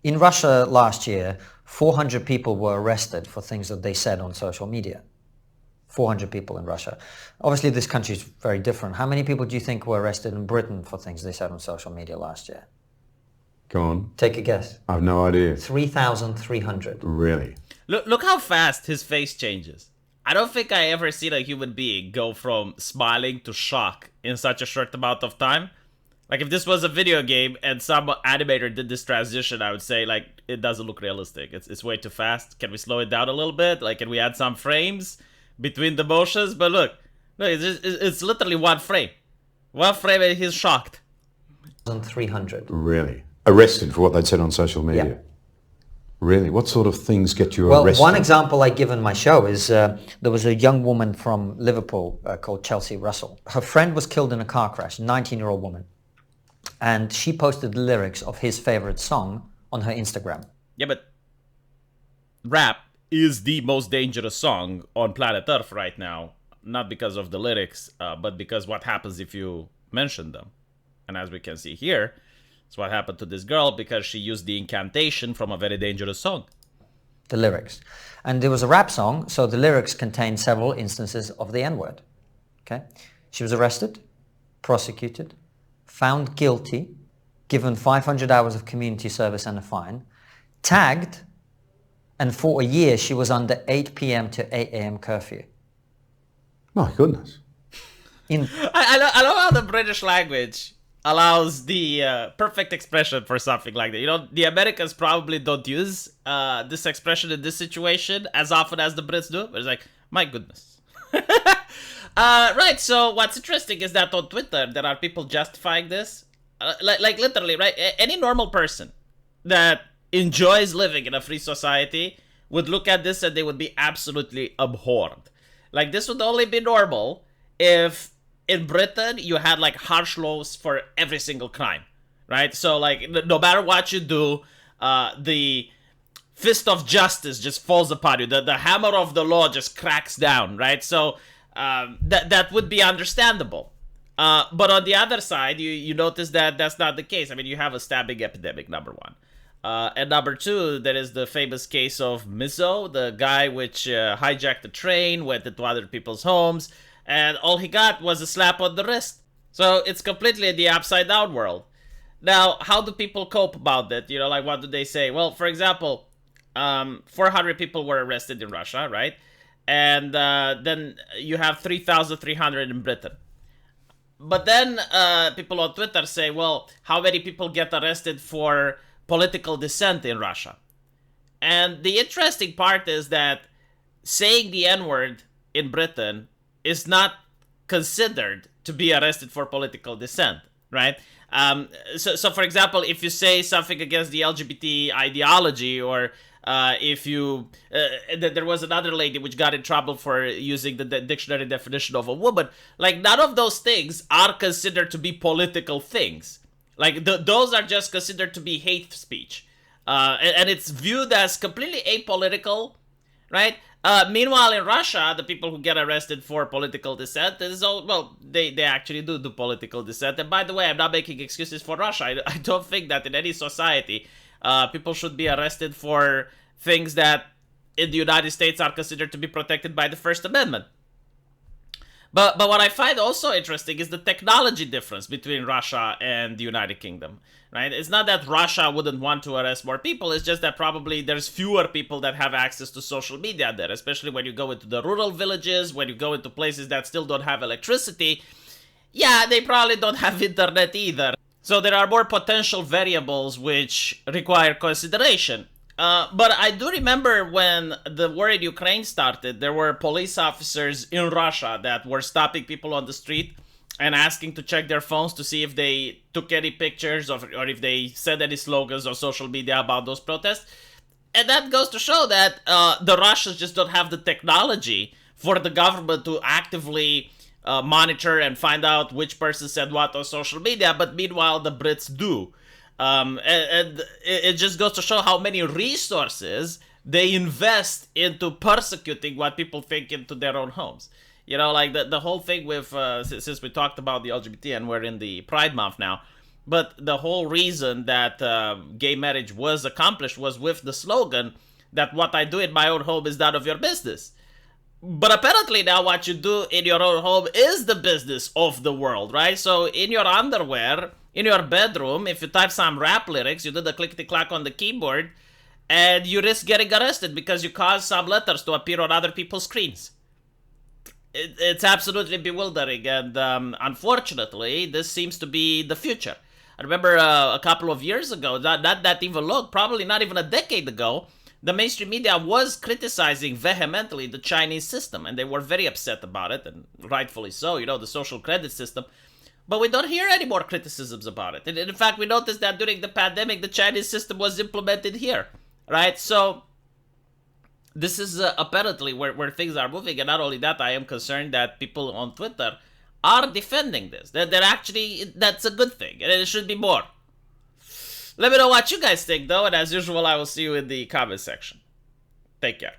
In Russia last year, 400 people were arrested for things that they said on social media. 400 people in Russia. Obviously, this country is very different. How many people do you think were arrested in Britain for things they said on social media last year? Go on. Take a guess. I have no idea. 3,300. Really? Look how fast his face changes. I don't think I ever seen a human being go from smiling to shock in such a short amount of time. Like, if this was a video game and some animator did this transition, I would say, like, it doesn't look realistic. It's way too fast. Can we slow it down a little bit? Like, can we add some frames between the motions? But look, it's literally one frame. One frame and he's shocked. 300. Really? Arrested for what they'd said on social media? Yeah. Really? What sort of things get you Well, arrested? one example I give in my show is there was a young woman from Liverpool called Chelsea Russell. Her friend was killed in a car crash, a 19-year-old woman. And she posted the lyrics of his favorite song on her Instagram. Yeah, but rap is the most dangerous song on planet Earth right now. Not because of the lyrics, but because what happens if you mention them. And as we can see here, it's what happened to this girl because she used the incantation from a very dangerous song. The lyrics. And there was a rap song, so the lyrics contained several instances of the N-word. Okay? She was arrested, prosecuted, found guilty, given 500 hours of community service and a fine, tagged, and for a year she was under 8 p.m. to 8 a.m. curfew. My goodness. I love how the British language allows the perfect expression for something like that. You know, the Americans probably don't use this expression in this situation as often as the Brits do. But it's like, my goodness. Right, so what's interesting is that on Twitter, there are people justifying this. Like literally, right? Any normal person that enjoys living in a free society would look at this and they would be absolutely abhorred. Like, this would only be normal if in Britain you had like harsh laws for every single crime, right? So like, no matter what you do, the fist of justice just falls upon you. The hammer of the law just cracks down, right? So that would be understandable. But on the other side, you notice that that's not the case. I mean, you have a stabbing epidemic, number one. And number two, there is the famous case of Mizzo, the guy which hijacked a train, went into other people's homes, and all he got was a slap on the wrist. So it's completely the upside down world. Now, how do people cope about that? You know, like, what do they say? Well, for example, 400 people were arrested in Russia, right? And then you have 3,300 in Britain. But then people on Twitter say, well, how many people get arrested for political dissent in Russia? And the interesting part is that saying the N-word in Britain is not considered to be arrested for political dissent, right? So for example, if you say something against the LGBT ideology, or if you... there was another lady which got in trouble for using the dictionary definition of a woman. Like, none of those things are considered to be political things. Like, those are just considered to be hate speech. And it's viewed as completely apolitical, right? Meanwhile, in Russia, the people who get arrested for political dissent is all, well, they actually do political dissent. And by the way, I'm not making excuses for Russia. I don't think that in any society, people should be arrested for things that in the United States are considered to be protected by the First Amendment. But what I find also interesting is the technology difference between Russia and the United Kingdom, right? It's not that Russia wouldn't want to arrest more people, it's just that probably there's fewer people that have access to social media there, especially when you go into the rural villages, when you go into places that still don't have electricity. Yeah, they probably don't have internet either. So there are more potential variables which require consideration. But I do remember when the war in Ukraine started, there were police officers in Russia that were stopping people on the street and asking to check their phones to see if they took any pictures or if they said any slogans on social media about those protests. And that goes to show that the Russians just don't have the technology for the government to actively monitor and find out which person said what on social media, but meanwhile the Brits do. And it just goes to show how many resources they invest into persecuting what people think into their own homes. You know, like the whole thing with, since we talked about the LGBT and we're in the Pride Month now, But the whole reason that gay marriage was accomplished was with the slogan that what I do in my own home is none of your business. But apparently now what you do in your own home is the business of the world, right? So in your underwear, in your bedroom, if you type some rap lyrics, you do the clickety-clack on the keyboard, and you risk getting arrested because you caused some letters to appear on other people's screens. It's absolutely bewildering, and unfortunately, this seems to be the future. I remember a couple of years ago, not that even long, probably not even a decade ago, the mainstream media was criticizing vehemently the Chinese system, and they were very upset about it, and rightfully so, the social credit system. But we don't hear any more criticisms about it. And in fact, we noticed that during the pandemic, the Chinese system was implemented here, right? So this is apparently where things are moving. And not only that, I am concerned that people on Twitter are defending this. They're actually, that's a good thing, and it should be more. Let me know what you guys think, though, and as usual, I will see you in the comment section. Take care.